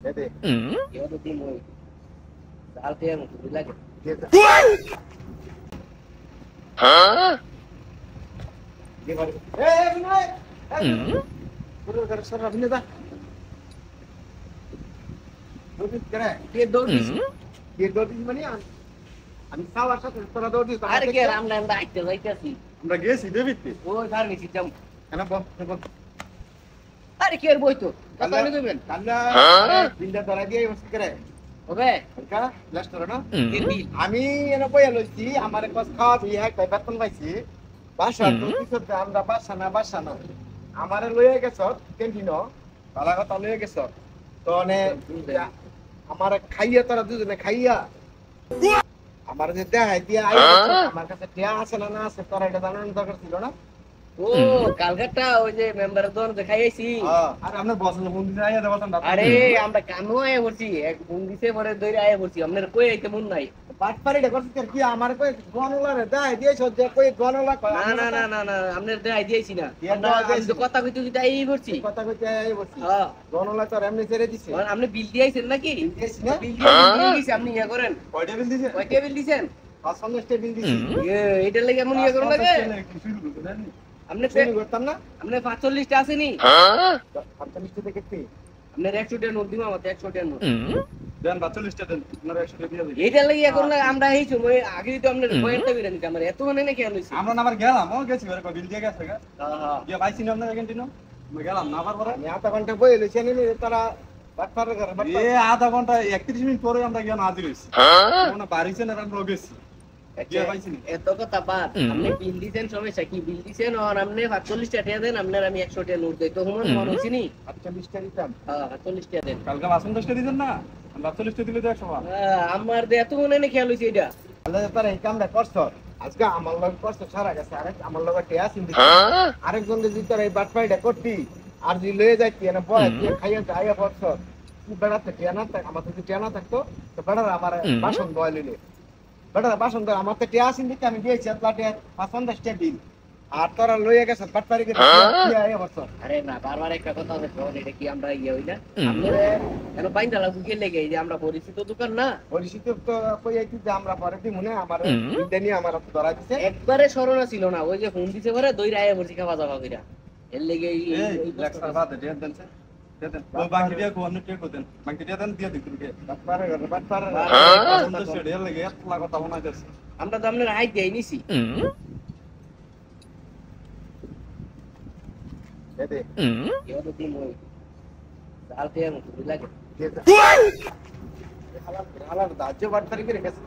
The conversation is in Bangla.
এতে কেউ তো দিন ওই চাল খেয়ে মতো লাগে আমি সাওয়ার সাথে তোরা দৌড় দিস আরে কে রাম নাম দাইতে যাইতাছি আমরা গেছি দেবিতে ওই ধার নিছি যাম কেন বল আরে কে আর বই তো কথা বলে কইবেন কান্না বিলটা ধরা দিয়ে বসে করে হবে কা লাস্ট না এর বিল আমি এনে বইয়া লইছি আমার কস খাওয়াবি এক ভাই বেতন পাইছি বাসা তো কিছু আমরা বাসা না আমারে লইয়া গেছ ক্যান্টিনও ভালো কথা লইয়া গেছ তো নে আমার খাইয়া তোরা দুজনে খাইয়া আমার যে দেখাই দিয়া আমার কাছে টিয়া আছে না আছে তোরা এটা জানানোর দরকার ছিল না ও কালকাটা ওই যে মেম্বারের দোকান দেখাইছি আর আমরা বসলে ফোন দিতে আইয়া দেবো না আরে আমরা কামও আয়া পড়ছি এক ফোন দিছে পরে দইরা আয়া পড়ছি আপনার কই আইতে মন নাই বাটপারিটা করছিস কি আমার কই গনলারে দেখাই দিয়েছ যে কই গনলা কয় না আপনার দেখাই দিয়েছি না আমি তো কথা কইতে কইতে আই পড়ছি কথা কইতে আই বলছি হ্যাঁ গনলা তো এমনি ছেড়ে দিছে আপনি বিল দিয়েছেন নাকি দিয়েছি না বিল দিয়েছি আপনি ইয়া করেন কয়টা বিল দিছে কয়টা বিল দিছেন 55 বিল দিছি এইটার লাগি এমন ইয়া করুন লাগে আপনি শুরু করতাম না আপনি 45 টা আসেনি 45 থেকে কি আপনার 100 টাকা নোট দিমা মত 100 টাকা নোট দেন 45 টা দেন আপনার 100 টাকা দিয়ে দিন এইটার লাগি ইয়া করুন আমরা এই সময় আগে তো আপনার পয়েন্টটা বিরান দিতে আমার এত মানে না খেয়াল হইছে আমরা না আবার গেলাম ও গেছি ওরে বিল দিয়ে গেছে গা হ্যাঁ দিয়ে পাইছি না আপনার ক্যান্টিনও আমি গেলাম না আবার পরে আমি আধা ঘন্টা বই লইছি নি তারা বাটপার করে এ আধা ঘন্টা 31 মিনিট পরে আমরা গিয়ে হাজির হইছি মানে বাড়িছে না আমরা গেছি এত কথা বাদ আপনি বিল দিছেন সমস্যা কি বিল দিছেন আর আপনি 45 টাকা দেন আপনার আমি 100 টাকা নোট দেই তো হুমন মনে হইছে নি 45 টাকা দিতাম হ্যাঁ 45 টাকা দেন কালকে 55 টাকা দিবেন না 45 টাকা দিলে তো 100 আমার দে এত মনে না খেয়াল হইছে এটা আল্লাহ তাআলা এই কামটা করছ আজকে আমার লগ করছ সারা গেছে আরেক আমার লগ টিয়া সিন্ধি আরেকজন যদি তোর এই বাটপাইটা করতি আর যদি লয়ে যাইতি না বয় দিয়ে খাইয়া আইয়া পড়ছ বেড়াতে টিয়া না থাক আমার যদি টিয়া না থাকতো তো বেড়ার আমার বাসন বয় লইলে বেটা বাসন তো আমার তো টিয়া সিন্ধি আমি দিয়েছি প্লাটে 50 টাকা দিন আর তোরা লইয়া গেছ বাটপারি করে টিয়া আইয়া পড়ছ আরে না বারবার একটা কথা আছে ফোন এটা কি আমরা ইয়া হই না আমরা কেন বাইন্দা লাগু কে লেগে এই যে আমরা পরিচিত দোকান না পরিচিত তো কই আইতি যে আমরা পরে দি মনে আমার দেনি আমার ধরা দিছে একবারে শরণা ছিল না ওই যে ফোন দিছে পরে দইরা আয়া পড়ছি খাওয়া দাওয়া কইরা এর লেগে এই লেকচার বাদ দেন দেন দেন ও বাকি দিয়া কো আপনি টেক দেন বাকি দিয়া দেন দিয়া দিন কে বাটপারে সুন্দর এর লাগে এত কথা বানাইতেছে আমরা তো আপনার হাই দেই নিছি এতে কেউ তো দিন ওই চাল খেয়ে মতো লাগে হালাল দাজ্য বাটপারি করে গেছে